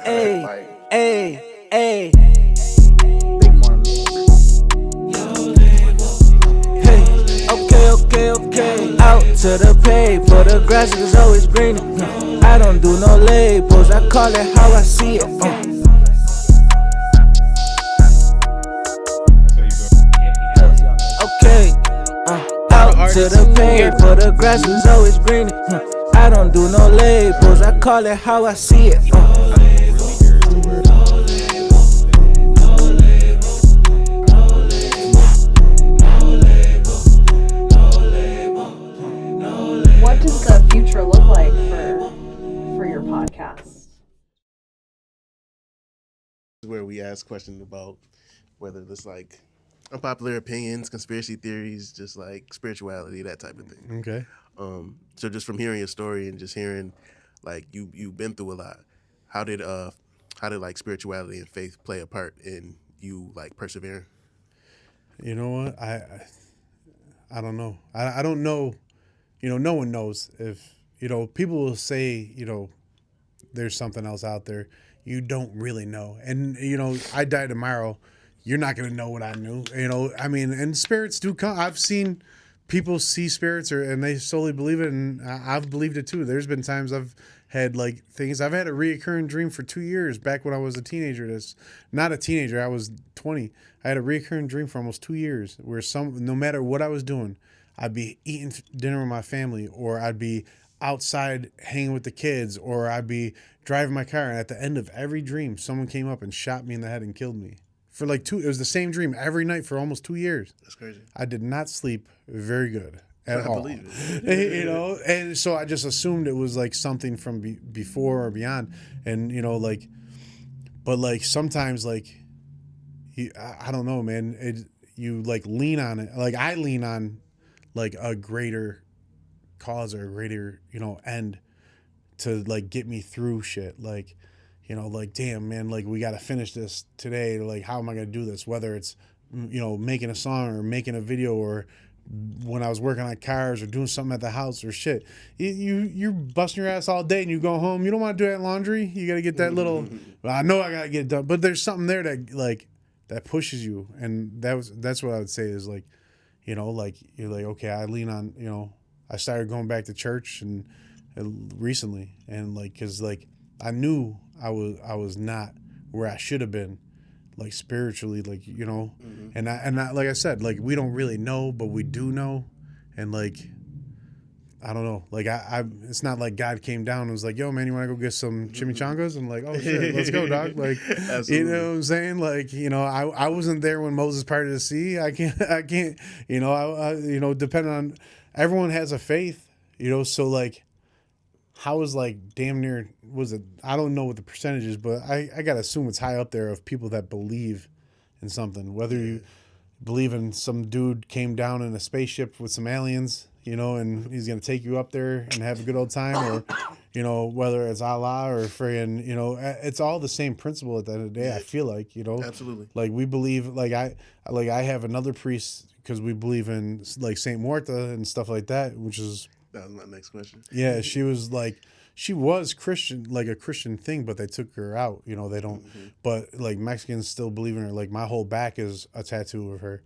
Hey, hey, hey, Big one. hey. Okay. Out to the pay for the grass is always greener. I don't do no labels, I call it how I see it. Okay, out to the pay for the grass is always greener. I don't do no labels, I call it how I see it. What does the future look like for your podcast? Where we ask questions about whether it's like unpopular opinions, conspiracy theories, just like spirituality, that type of thing. Okay. So just from hearing your story and just hearing like you've been through a lot, how did like spirituality and faith play a part in you like persevering? You know what? I don't know. I don't know. No one knows if people will say there's something else out there. You don't really know. And I die tomorrow. You're not gonna know what I knew. I mean, and spirits do come. I've seen people see spirits and they solely believe it, and I've believed it too. There's been times I've had like things. I've had a reoccurring dream for 2 years back when I was a teenager. That's not a teenager. I was 20. I had a reoccurring dream for almost 2 years where no matter what I was doing, I'd be eating dinner with my family, or I'd be outside hanging with the kids, or I'd be driving my car. And at the end of every dream, someone came up and shot me in the head and killed me. For like it was the same dream every night for almost 2 years. That's crazy. I did not sleep very good at I all. believe it. And so I just assumed it was like something from before or beyond. And but like sometimes like I don't know, man. You like lean on it. Like I lean on like a greater cause or a greater end to like get me through shit. Like like damn man, like we got to finish this today. Like how am I gonna do this? Whether it's making a song or making a video, or when I was working on cars or doing something at the house or shit. You're busting your ass all day and you go home. You don't want to do that laundry. You got to get that little. Well, I know I got to get it done, but there's something there that pushes you, and that's what I would say is like, like you're like okay, I lean on I started going back to church and recently, and like because like I knew I was not where I should have been, like spiritually, like and I like I said, like we don't really know, but we do know, and like I don't know, like I it's not like God came down and was like, yo man, you want to go get some chimichangas? And like, oh shit, let's go, dog. Like you know what I'm saying? Like I wasn't there when Moses parted the sea. I can't depending on everyone has a faith, so like how is like damn near was it? I don't know what the percentage is, but I gotta assume it's high up there of people that believe in something. Whether you believe in some dude came down in a spaceship with some aliens, and he's gonna take you up there and have a good old time, or whether it's Allah or friggin', it's all the same principle at the end of the day. I feel like Absolutely. like we believe like I have another priest because we believe in like Saint Martha and stuff like that, which is. That was my next question. Yeah, she was Christian, like a Christian thing, but they took her out. They don't. Mm-hmm. But like Mexicans still believe in her. Like my whole back is a tattoo of her,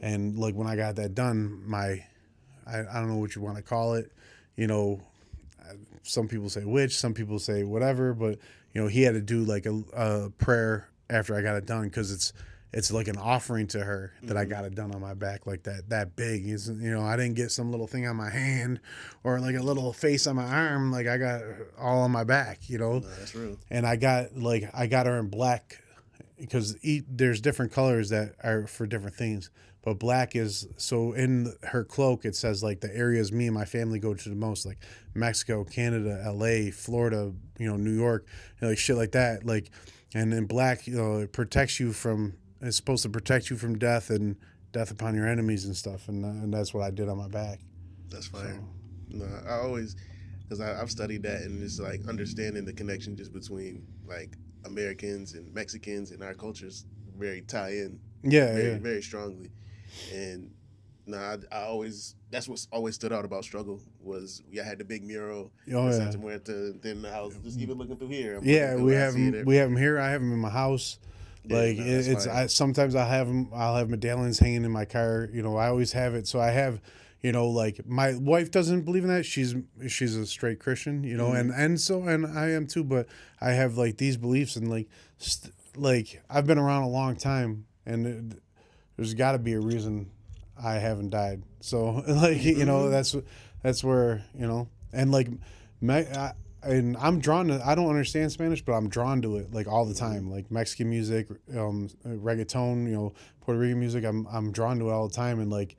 and like when I got that done, I don't know what you want to call it. Some people say witch, some people say whatever, but he had to do like a prayer after I got it done because it's like an offering to her that I got it done on my back like that big. I didn't get some little thing on my hand or like a little face on my arm. Like I got all on my back, No, that's real. And I got her in black because there's different colors that are for different things. But black is, so in her cloak, it says like the areas me and my family go to the most, like Mexico, Canada, LA, Florida, New York, like shit like that. Like, and in black, it protects you from, it's supposed to protect you from death and death upon your enemies and stuff. And that's what I did on my back. That's fire. No, I always, because I've studied that, and it's like understanding the connection just between like Americans and Mexicans and our cultures very tie in. Yeah, very, yeah. very strongly. And no, I always that's what's always stood out about struggle was we had the big mural Oh, in yeah. Santa Muerta. Then I was just even looking through here. I'm Yeah, looking we through, I have see them. We have them here. I have them in my house. Yeah, Like no, that's it's. fire. Sometimes I have them. I'll have medallions hanging in my car. You know, I always have it. So I have. You know, like my wife doesn't believe in that. She's a straight Christian. You know, Mm-hmm. and I am too. But I have like these beliefs and like I've been around a long time, and there's got to be a reason I haven't died. So like you know that's where you know and like and I'm drawn to. I don't understand Spanish, but I'm drawn to it like all the time. Like Mexican music, reggaeton, you know, Puerto Rican music. I'm drawn to it all the time, and like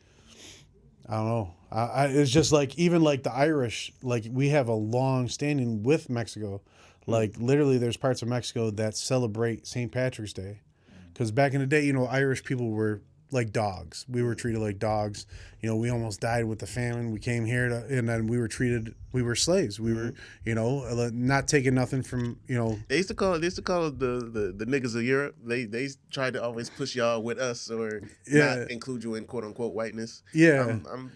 I don't know. It's just like even like the Irish. Like we have a long standing with Mexico. Like literally, there's parts of Mexico that celebrate St. Patrick's Day. Because back in the day, you know, Irish people were like dogs. We were treated like dogs. You know, we almost died with the famine. We came here and then we were slaves. We were, you know, not taking nothing from, you know. They used to call it the niggas of Europe. They tried to always push y'all with us or not include you in quote unquote whiteness. Yeah. I'm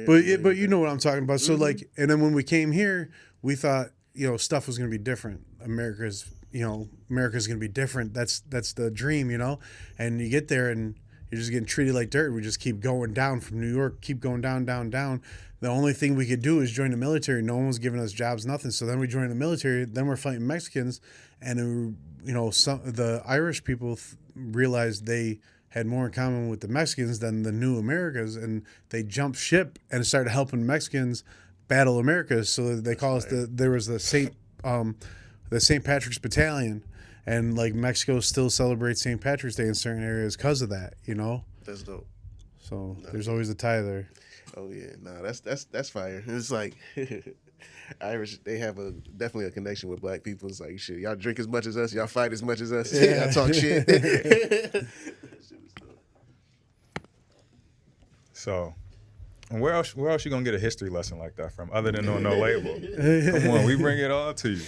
but you know what I'm talking about. So like, and then when we came here, we thought, you know, stuff was going to be different. America's going to be different. That's the dream, you know? And you get there and you're just getting treated like dirt. We just keep going down from New York, keep going down, down, down. The only thing we could do is join the military. No one was giving us jobs, nothing. So then we joined the military. Then we're fighting Mexicans. And, you know, the Irish people realized they had more in common with the Mexicans than the new Americas. And they jumped ship and started helping Mexicans battle America. So they call us there was the St. Patrick's Battalion. And like Mexico still celebrates St. Patrick's Day in certain areas because of that, you know. That's dope. So there's always a tie there. Oh yeah, that's fire. It's like Irish. They have definitely a connection with black people. It's like shit. Y'all drink as much as us. Y'all fight as much as us. Yeah. Y'all talk shit. So, and where else you gonna get a history lesson like that from, other than on No Label? Come on, we bring it all to you.